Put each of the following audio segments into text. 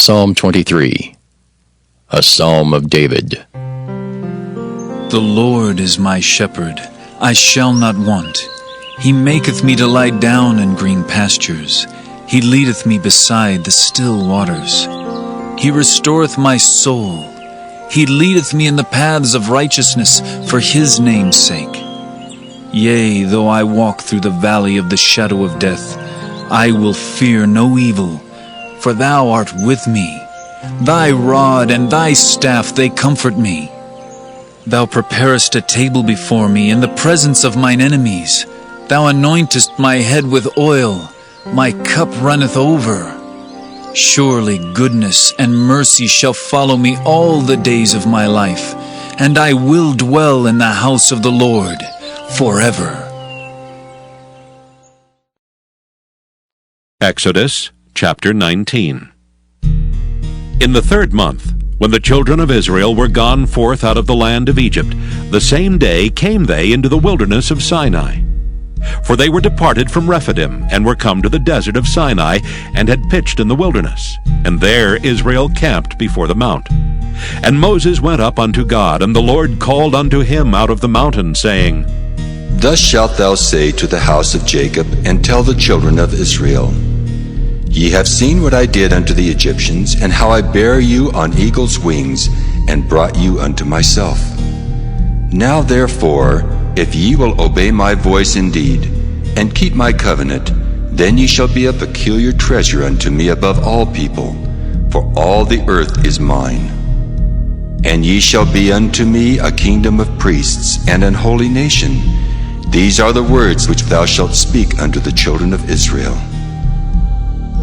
Psalm 23, a Psalm of David. The Lord is my shepherd, I shall not want. He maketh me to lie down in green pastures. He leadeth me beside the still waters. He restoreth my soul. He leadeth me in the paths of righteousness for his name's sake. Yea, though I walk through the valley of the shadow of death, I will fear no evil, for thou art with me. Thy rod and thy staff, they comfort me. Thou preparest a table before me in the presence of mine enemies. Thou anointest my head with oil, my cup runneth over. Surely goodness and mercy shall follow me all the days of my life, and I will dwell in the house of the Lord forever. Exodus chapter 19. In the 3rd month, when the children of Israel were gone forth out of the land of Egypt, the same day came they into the wilderness of Sinai. For they were departed from Rephidim, and were come to the desert of Sinai, and had pitched in the wilderness. And there Israel camped before the mount. And Moses went up unto God, and the Lord called unto him out of the mountain, saying, Thus shalt thou say to the house of Jacob, and tell the children of Israel, Ye have seen what I did unto the Egyptians, and how I bare you on eagle's wings, and brought you unto myself. Now therefore, if ye will obey my voice indeed, and keep my covenant, then ye shall be a peculiar treasure unto me above all people, for all the earth is mine. And ye shall be unto me a kingdom of priests, and an holy nation. These are the words which thou shalt speak unto the children of Israel.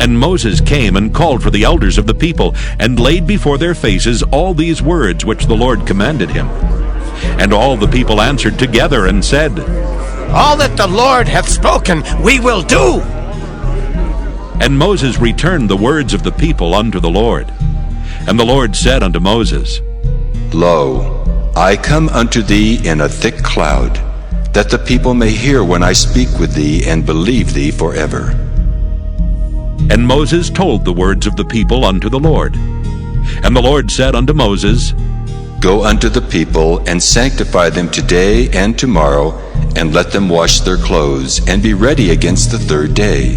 And Moses came and called for the elders of the people, and laid before their faces all these words which the Lord commanded him. And all the people answered together and said, All that the Lord hath spoken, we will do. And Moses returned the words of the people unto the Lord. And the Lord said unto Moses, Lo, I come unto thee in a thick cloud, that the people may hear when I speak with thee, and believe thee forever. And Moses told the words of the people unto the Lord. And the Lord said unto Moses, Go unto the people, and sanctify them today and tomorrow, and let them wash their clothes, and be ready against the 3rd day.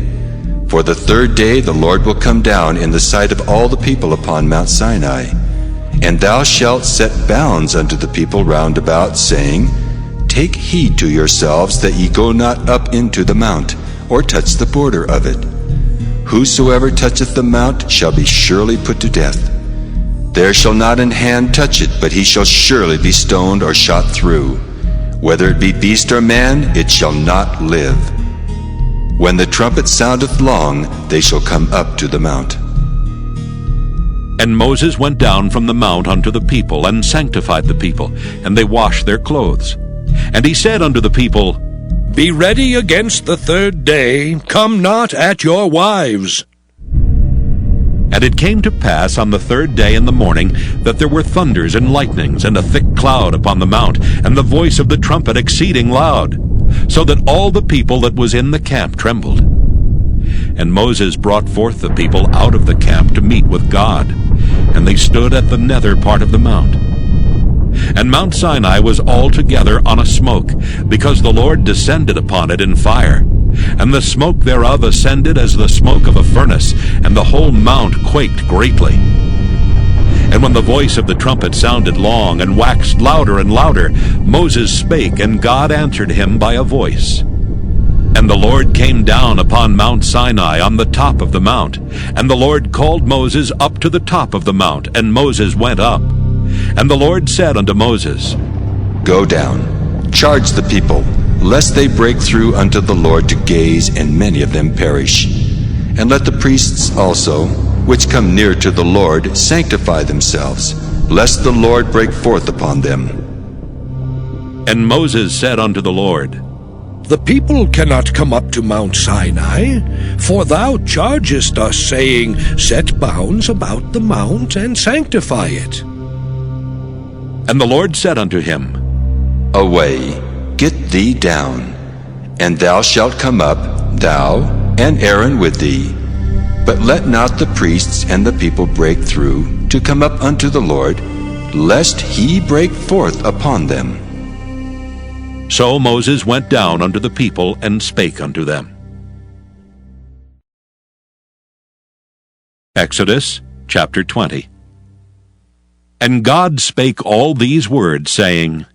For the 3rd day the Lord will come down in the sight of all the people upon Mount Sinai. And thou shalt set bounds unto the people round about, saying, Take heed to yourselves that ye go not up into the mount, or touch the border of it. Whosoever toucheth the mount shall be surely put to death. There shall not an hand touch it, but he shall surely be stoned or shot through. Whether it be beast or man, it shall not live. When the trumpet soundeth long, they shall come up to the mount. And Moses went down from the mount unto the people, and sanctified the people, and they washed their clothes. And he said unto the people, Be ready against the 3rd day, come not at your wives. And it came to pass on the 3rd day in the morning, that there were thunders and lightnings, and a thick cloud upon the mount, and the voice of the trumpet exceeding loud, so that all the people that was in the camp trembled. And Moses brought forth the people out of the camp to meet with God, and they stood at the nether part of the mount. And Mount Sinai was altogether on a smoke, because the Lord descended upon it in fire. And the smoke thereof ascended as the smoke of a furnace, and the whole mount quaked greatly. And when the voice of the trumpet sounded long, and waxed louder and louder, Moses spake, and God answered him by a voice. And the Lord came down upon Mount Sinai on the top of the mount. And the Lord called Moses up to the top of the mount, and Moses went up. And the Lord said unto Moses, Go down, charge the people, lest they break through unto the Lord to gaze, and many of them perish. And let the priests also, which come near to the Lord, sanctify themselves, lest the Lord break forth upon them. And Moses said unto the Lord, The people cannot come up to Mount Sinai, for thou chargest us, saying, Set bounds about the mount, and sanctify it. And the Lord said unto him, Away, get thee down, and thou shalt come up, thou and Aaron with thee. But let not the priests and the people break through to come up unto the Lord, lest he break forth upon them. So Moses went down unto the people and spake unto them. Exodus chapter 20. And God spake all these words, saying,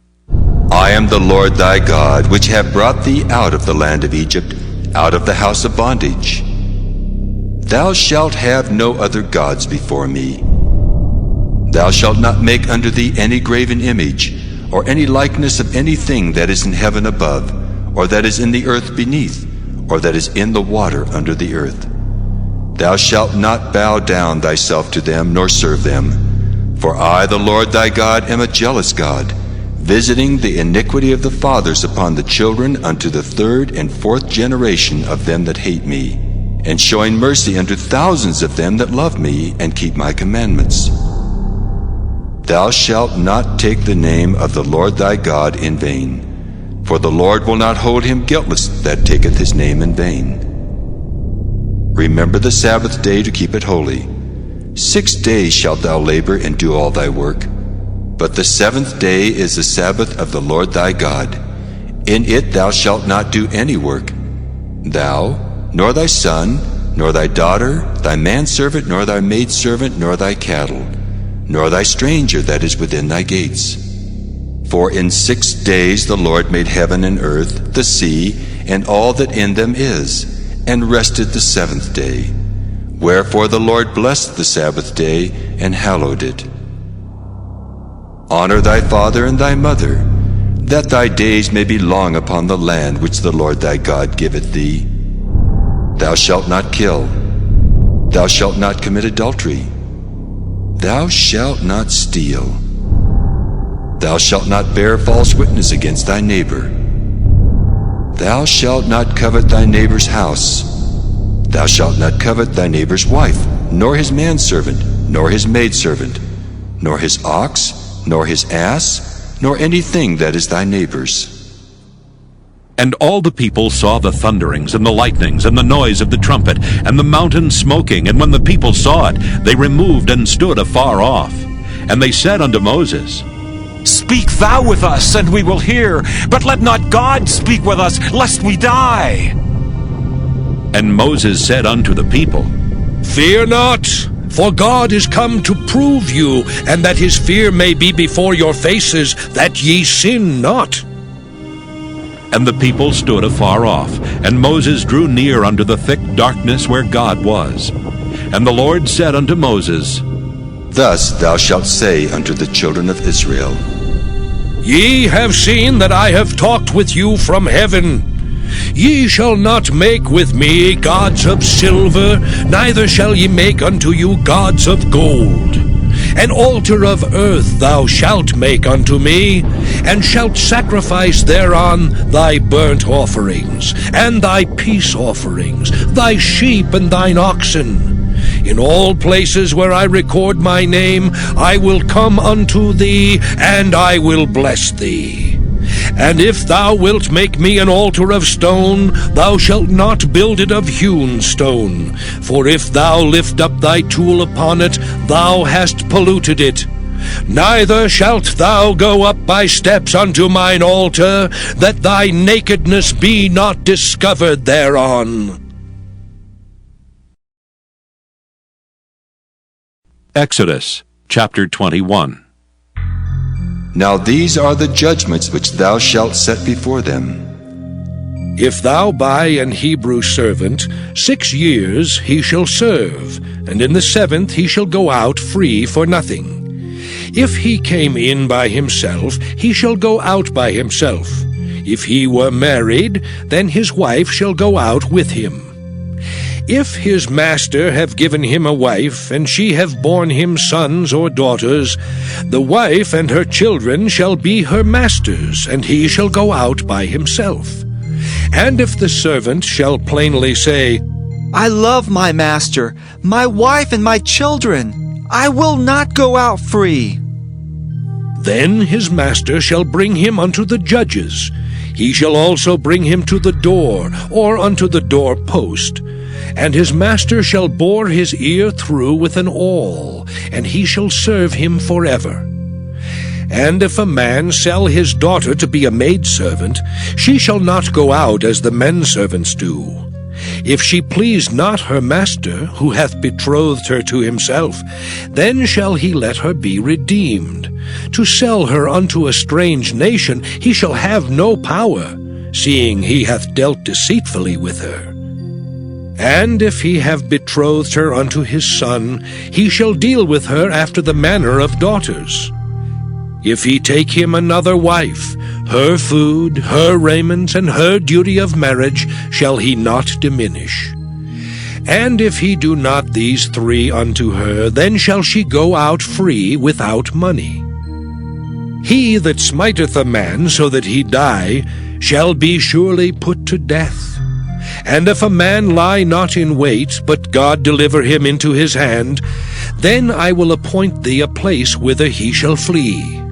I am the Lord thy God, which have brought thee out of the land of Egypt, out of the house of bondage. Thou shalt have no other gods before me. Thou shalt not make unto thee any graven image, or any likeness of anything that is in heaven above, or that is in the earth beneath, or that is in the water under the earth. Thou shalt not bow down thyself to them, nor serve them. For I, the Lord thy God, am a jealous God, visiting the iniquity of the fathers upon the children unto the third and fourth generation of them that hate me, and showing mercy unto thousands of them that love me and keep my commandments. Thou shalt not take the name of the Lord thy God in vain, for the Lord will not hold him guiltless that taketh his name in vain. Remember the Sabbath day to keep it holy. 6 days shalt thou labor and do all thy work. But the seventh day is the Sabbath of the Lord thy God. In it thou shalt not do any work, thou, nor thy son, nor thy daughter, thy manservant, nor thy maidservant, nor thy cattle, nor thy stranger that is within thy gates. For in 6 days the Lord made heaven and earth, the sea, and all that in them is, and rested the seventh day. Wherefore the Lord blessed the Sabbath day, and hallowed it. Honor thy father and thy mother, that thy days may be long upon the land which the Lord thy God giveth thee. Thou shalt not kill. Thou shalt not commit adultery. Thou shalt not steal. Thou shalt not bear false witness against thy neighbor. Thou shalt not covet thy neighbor's house. Thou shalt not covet thy neighbor's wife, nor his manservant, nor his maidservant, nor his ox, nor his ass, nor anything that is thy neighbor's. And all the people saw the thunderings and the lightnings and the noise of the trumpet and the mountain smoking. And when the people saw it, they removed and stood afar off. And they said unto Moses, Speak thou with us, and we will hear, but let not God speak with us, lest we die. And Moses said unto the people, Fear not, for God is come to prove you, and that his fear may be before your faces, that ye sin not. And the people stood afar off, and Moses drew near unto the thick darkness where God was. And the Lord said unto Moses, Thus thou shalt say unto the children of Israel, Ye have seen that I have talked with you from heaven. Ye shall not make with me gods of silver, neither shall ye make unto you gods of gold. An altar of earth thou shalt make unto me, and shalt sacrifice thereon thy burnt offerings, and thy peace offerings, thy sheep and thine oxen. In all places where I record my name, I will come unto thee, and I will bless thee. And if thou wilt make me an altar of stone, thou shalt not build it of hewn stone. For if thou lift up thy tool upon it, thou hast polluted it. Neither shalt thou go up by steps unto mine altar, that thy nakedness be not discovered thereon. Exodus chapter 21. Now these are the judgments which thou shalt set before them. If thou buy an Hebrew servant, 6 years he shall serve, and in the 7th he shall go out free for nothing. If he came in by himself, he shall go out by himself. If he were married, then his wife shall go out with him. If his master have given him a wife, and she have borne him sons or daughters, the wife and her children shall be her master's, and he shall go out by himself. And if the servant shall plainly say, I love my master, my wife and my children, I will not go out free, then his master shall bring him unto the judges. He shall also bring him to the door, or unto the door post. and his master shall bore his ear through with an awl, and he shall serve him forever. And if a man sell his daughter to be a maidservant, she shall not go out as the men servants do. If she please not her master, who hath betrothed her to himself, then shall he let her be redeemed. To sell her unto a strange nation he shall have no power, seeing he hath dealt deceitfully with her. And if he have betrothed her unto his son, he shall deal with her after the manner of daughters. If he take him another wife, her food, her raiment, and her duty of marriage shall he not diminish. And if he do not these three unto her, then shall she go out free without money. He that smiteth a man so that he die shall be surely put to death. And if a man lie not in wait, but God deliver him into his hand, then I will appoint thee a place whither he shall flee.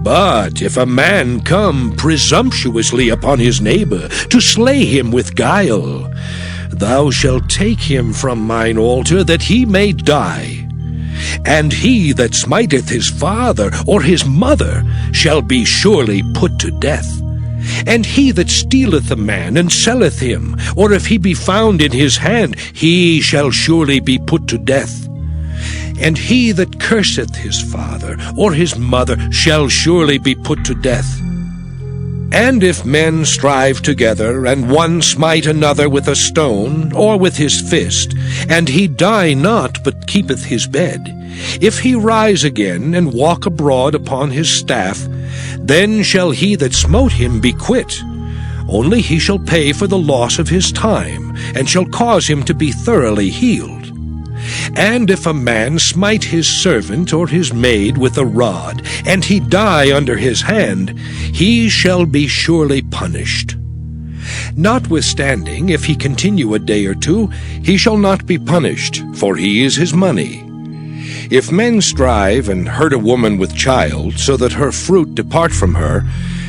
But if a man come presumptuously upon his neighbor, to slay him with guile, thou shalt take him from mine altar, that he may die. And he that smiteth his father or his mother shall be surely put to death. And he that stealeth a man and selleth him, or if he be found in his hand, he shall surely be put to death. And he that curseth his father or his mother shall surely be put to death. And if men strive together, and one smite another with a stone, or with his fist, and he die not, but keepeth his bed, if he rise again, and walk abroad upon his staff, then shall he that smote him be quit. Only he shall pay for the loss of his time, and shall cause him to be thoroughly healed. And if a man smite his servant or his maid with a rod, and he die under his hand, he shall be surely punished. Notwithstanding, if he continue a day or two, he shall not be punished, for he is his money. If men strive and hurt a woman with child, so that her fruit depart from her,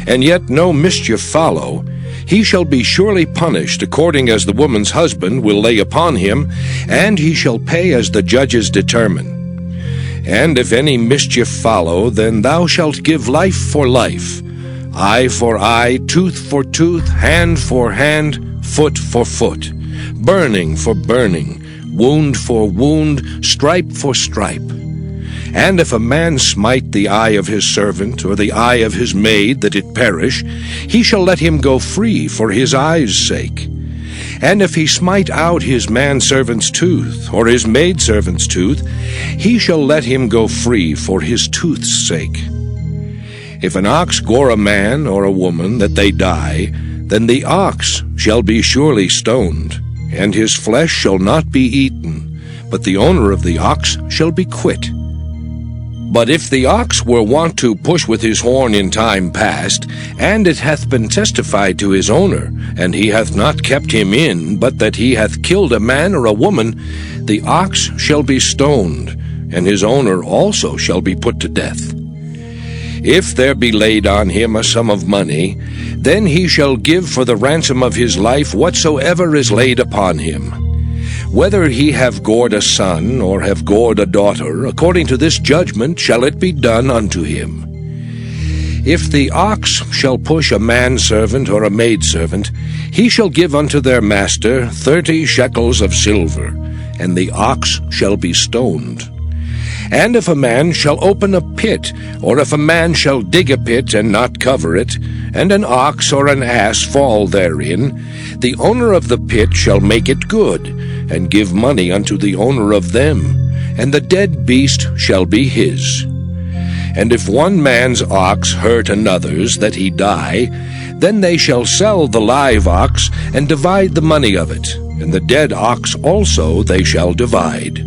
and yet no mischief follow, he shall be surely punished according as the woman's husband will lay upon him, and he shall pay as the judges determine. And if any mischief follow, then thou shalt give life for life, eye for eye, tooth for tooth, hand for hand, foot for foot, burning for burning, wound for wound, stripe for stripe. And if a man smite the eye of his servant, or the eye of his maid, that it perish, he shall let him go free for his eye's sake. And if he smite out his manservant's tooth, or his maidservant's tooth, he shall let him go free for his tooth's sake. If an ox gore a man or a woman, that they die, then the ox shall be surely stoned, and his flesh shall not be eaten, but the owner of the ox shall be quit. But if the ox were wont to push with his horn in time past, and it hath been testified to his owner, and he hath not kept him in, but that he hath killed a man or a woman, the ox shall be stoned, and his owner also shall be put to death. If there be laid on him a sum of money, then he shall give for the ransom of his life whatsoever is laid upon him. Whether he have gored a son, or have gored a daughter, according to this judgment shall it be done unto him. If the ox shall push a manservant or a maidservant, he shall give unto their master 30 shekels of silver, and the ox shall be stoned. And if a man shall open a pit, or if a man shall dig a pit and not cover it, and an ox or an ass fall therein, the owner of the pit shall make it good, and give money unto the owner of them, and the dead beast shall be his. And if one man's ox hurt another's, that he die, then they shall sell the live ox, and divide the money of it, and the dead ox also they shall divide.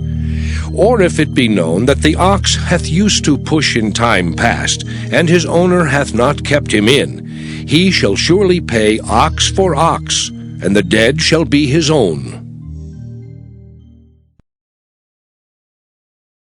Or if it be known that the ox hath used to push in time past, and his owner hath not kept him in, he shall surely pay ox for ox, and the dead shall be his own.